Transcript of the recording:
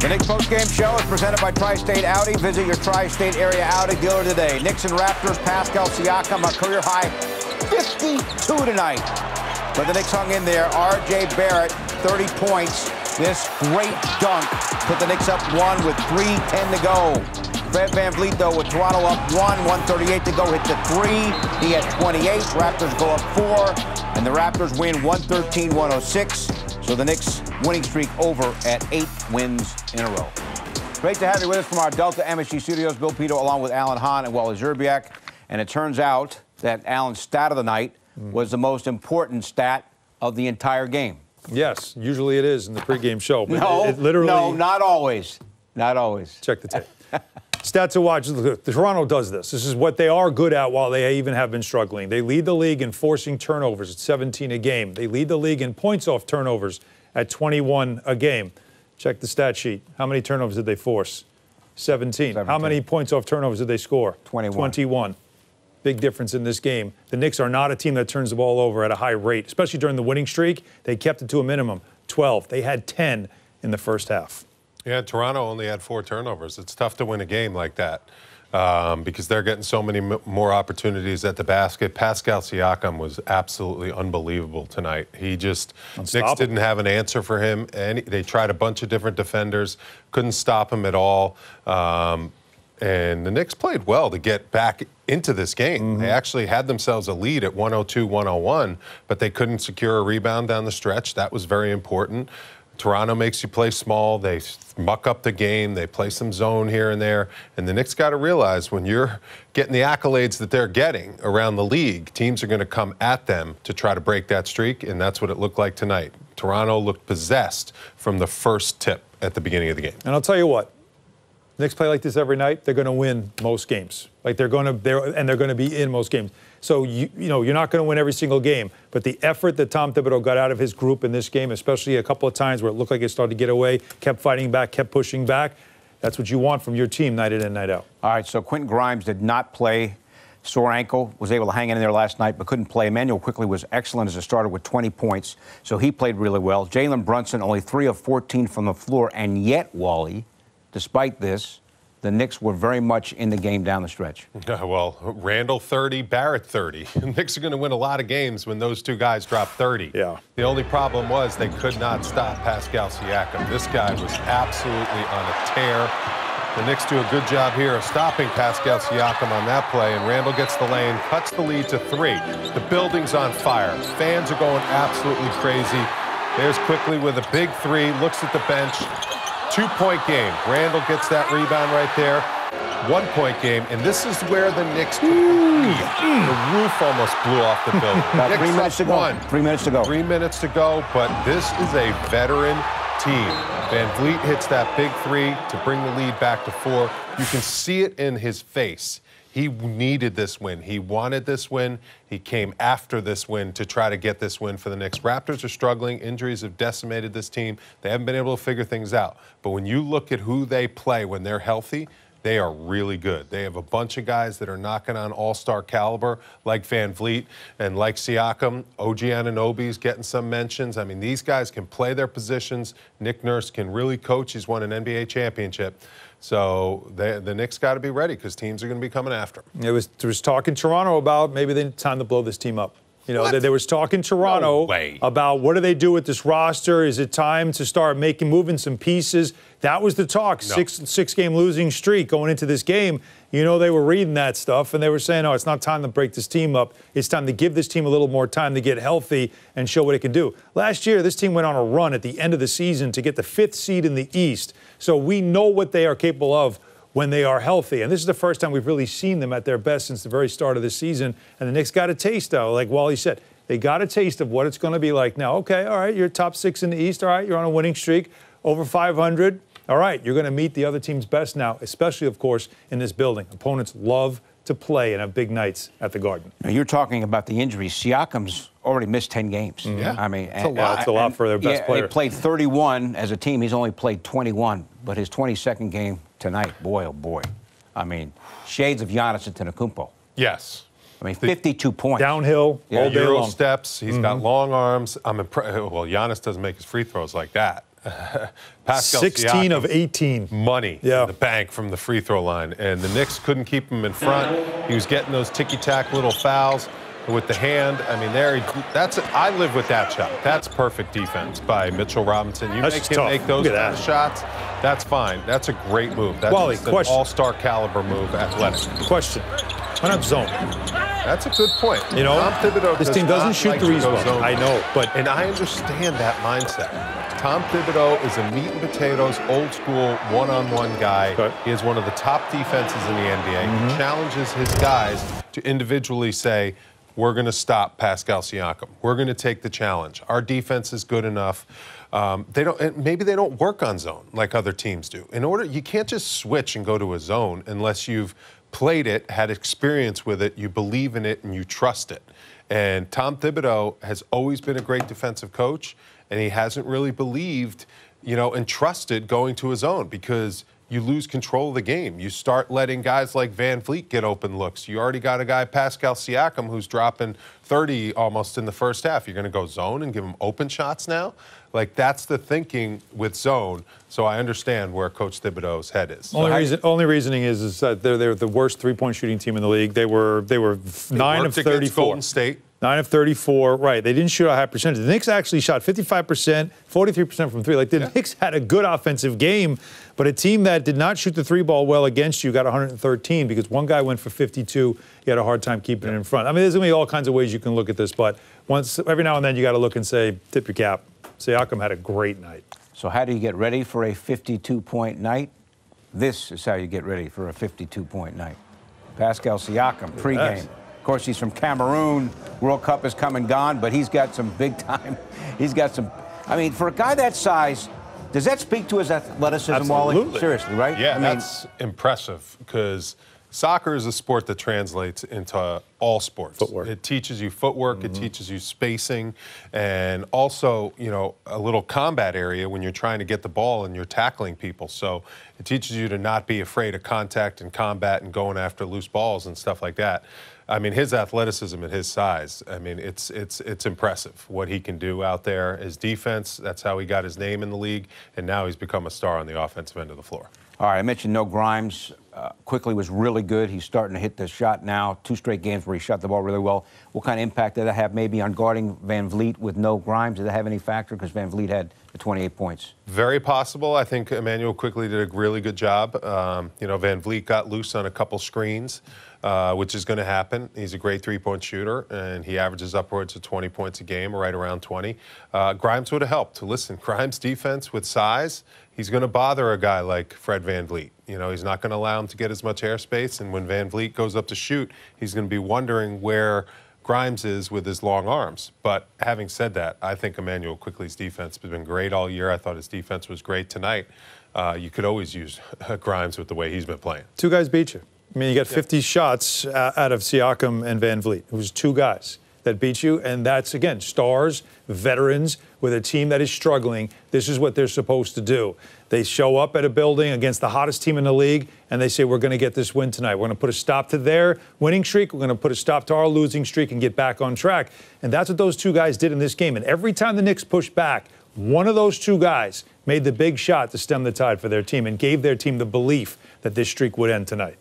The Knicks post-game show is presented by Tri-State Audi. Visit your Tri-State area Audi dealer today. Knicks and Raptors, Pascal Siakam, a career high 52 tonight. But the Knicks hung in there. R.J. Barrett, 30 points. This great dunk put the Knicks up 1 with 3:10 to go. Fred VanVleet, though, with Toronto up 1:38 to go, hit the 3. He had 28. Raptors go up 4. And the Raptors win 113-106. So the Knicks winning streak over at 8 wins in a row. Great to have you with us from our Delta MSG studios. Bill Pito along with Alan Hahn and Wally Szczerbiak. And it turns out that Alan's stat of the night was the most important stat of the entire game. Yes, usually it is in the pregame show. But No, it literally, no, not always. Not always. Check the tape. Stats to watch. The Toronto does this. This is what they are good at while they even have been struggling. They lead the league in forcing turnovers at 17 a game. They lead the league in points off turnovers at 21 a game. Check the stat sheet. How many turnovers did they force? 17. How many points off turnovers did they score? 21. Big difference in this game. The Knicks are not a team that turns the ball over at a high rate, especially during the winning streak. They kept it to a minimum, 12. They had 10 in the first half. Yeah, Toronto only had 4 turnovers. It's tough to win a game like that because they're getting so many more opportunities at the basket. Pascal Siakam was absolutely unbelievable tonight. He just, Knicks didn't have an answer for him. And they tried a bunch of different defenders, couldn't stop him at all. And the Knicks played well to get back into this game. They actually had themselves a lead at 102-101, but they couldn't secure a rebound down the stretch. That was very important. Toronto makes you play small. They muck up the game. They play some zone here and there. And the Knicks got to realize when you're getting the accolades that they're getting around the league, teams are going to come at them to try to break that streak, and that's what it looked like tonight. Toronto looked possessed from the first tip at the beginning of the game. And I'll tell you what, Knicks play like this every night, they're going to win most games. Like they're going to be in most games. So you know you're not going to win every single game, but the effort that Tom Thibodeau got out of his group in this game, especially a couple of times where it looked like it started to get away, kept fighting back, kept pushing back, that's what you want from your team night in and night out. All right, so Quentin Grimes did not play. Sore ankle, was able to hang in there last night, but couldn't play. Emmanuel quickly was excellent as a starter with 20 points, so he played really well. Jalen Brunson, only 3 of 14 from the floor, and yet, Wally, despite this, the Knicks were very much in the game down the stretch. Well, Randle 30, Barrett 30. The Knicks are going to win a lot of games when those two guys drop 30. Yeah. The only problem was they could not stop Pascal Siakam. This guy was absolutely on a tear. The Knicks do a good job here of stopping Pascal Siakam on that play, and Randle gets the lane, cuts the lead to 3. The building's on fire. Fans are going absolutely crazy. There's Quickly with a big 3, looks at the bench. 2-point game. Randle gets that rebound right there. 1-point game, and this is where the Knicks took the lead. The roof almost blew off the building. About 3 minutes to go. 3 minutes to go. 3 minutes to go, but this is a veteran team. VanVleet hits that big 3 to bring the lead back to 4. You can see it in his face. He needed this win. He wanted this win. He came after this win to try to get this win for the Knicks. Raptors are struggling. Injuries have decimated this team. They haven't been able to figure things out. But when you look at who they play when they're healthy, they are really good. They have a bunch of guys that are knocking on all-star caliber, like VanVleet and like Siakam. OG Anunoby's getting some mentions. I mean, these guys can play their positions. Nick Nurse can really coach. He's won an NBA championship. So the Knicks got to be ready because teams are going to be coming after them. There was talk in Toronto about maybe it's time to blow this team up. You know, there was talk in Toronto about what do they do with this roster? Is it time to start moving some pieces? That was the talk. No. Six-game losing streak going into this game. You know, they were reading that stuff, and they were saying, oh, it's not time to break this team up. It's time to give this team a little more time to get healthy and show what it can do. Last year, this team went on a run at the end of the season to get the 5th seed in the East. So we know what they are capable of when they are healthy. And this is the first time we've really seen them at their best since the very start of the season. And the Knicks got a taste, though, like Wally said. They got a taste of what it's going to be like now. Okay, all right, you're top 6 in the East. All right, you're on a winning streak, over 500. All right, you're going to meet the other team's best now, especially, of course, in this building. Opponents love to play and have big nights at the Garden. Now, you're talking about the injuries. Siakam's already missed 10 games. Yeah. I mean, it's a lot for their best player. They played 31 as a team. He's only played 21. But his 22nd game tonight, boy, oh boy. I mean, shades of Giannis Antetokounmpo. Yes. I mean, 52 points. Downhill, all day Euro long. steps. He's got long arms. Well, Giannis doesn't make his free throws like that. Pascal 16 Siakam, of 18. Money in the bank from the free throw line. And the Knicks couldn't keep him in front. He was getting those ticky-tack little fouls with the hand. I mean, I live with that shot. That's perfect defense by Mitchell Robinson. You make him make those kind of shots, that's fine. That's a great move. That's Wally, an all-star caliber move, athletic. Question. Why not zone? That's a good point. You know, Tom Thibodeau this team doesn't shoot threes well. I know, and I understand that mindset. Tom Thibodeau is a meat and potatoes, old school, one-on-one guy. Okay. He is one of the top defenses in the NBA. He challenges his guys to individually say, we're going to stop Pascal Siakam. We're going to take the challenge. Our defense is good enough. Maybe they don't work on zone like other teams do. You can't just switch and go to a zone unless you've played it, had experience with it, you believe in it, and you trust it. And Tom Thibodeau has always been a great defensive coach, and he hasn't really believed, and trusted going to a zone because you lose control of the game. You start letting guys like Van Vliet get open looks. You already got a guy, Pascal Siakam, who's dropping 30 almost in the first half. You're going to go zone and give him open shots now? Like, that's the thinking with zone. So I understand where Coach Thibodeau's head is. Only reasoning is that they're the worst three-point shooting team in the league. They were 9 of 34. Golden State. 9 of 34, right. They didn't shoot a high percentage. The Knicks actually shot 55%, 43% from three. Like, the Knicks had a good offensive game, but a team that did not shoot the three ball well against you got 113 because one guy went for 52. He had a hard time keeping it in front. I mean, there's going to be all kinds of ways you can look at this, but every now and then you got to look and say, tip your cap. Siakam had a great night. So how do you get ready for a 52-point night? This is how you get ready for a 52-point night. Pascal Siakam, pregame. Of course, he's from Cameroon. World Cup is come and gone, but he's got some big time. He's got some. I mean, for a guy that size, does that speak to his athleticism, Wally? Seriously, right? Yeah, that's impressive because soccer is a sport that translates into all sports. Footwork. It teaches you footwork, it teaches you spacing, and also, a little combat area when you're trying to get the ball and you're tackling people. So it teaches you to not be afraid of contact and combat and going after loose balls and stuff like that. I mean, his athleticism and his size, I mean, it's impressive what he can do out there. His defense, that's how he got his name in the league, and now he's become a star on the offensive end of the floor. All right, I mentioned no Grimes. Quickly was really good. He's starting to hit the shot now. 2 straight games where he shot the ball really well. What kind of impact did that have maybe on guarding Van Vliet with no Grimes? Did that have any factor? Because Van Vliet had the 28 points. Very possible. I think Emmanuel quickly did a really good job. Van Vliet got loose on a couple screens, which is going to happen. He's a great three-point shooter, and he averages upwards of 20 points a game, or right around 20. Grimes would have helped. Listen, Grimes' defense with size, he's going to bother a guy like Fred Van Vliet. He's not going to allow him to get as much airspace, and when Van Vliet goes up to shoot, he's going to be wondering where Grimes is with his long arms. But having said that, I think Emmanuel Quickley's defense has been great all year. I thought his defense was great tonight. You could always use Grimes with the way he's been playing. 2 guys beat you. I mean, you got 50 shots out of Siakam and Van Vliet. It was 2 guys that beat you, and that's, again, stars, veterans, with a team that is struggling. This is what they're supposed to do. They show up at a building against the hottest team in the league, and they say, we're going to get this win tonight. We're going to put a stop to their winning streak. We're going to put a stop to our losing streak and get back on track. And that's what those 2 guys did in this game. And every time the Knicks pushed back, one of those 2 guys made the big shot to stem the tide for their team and gave their team the belief that this streak would end tonight.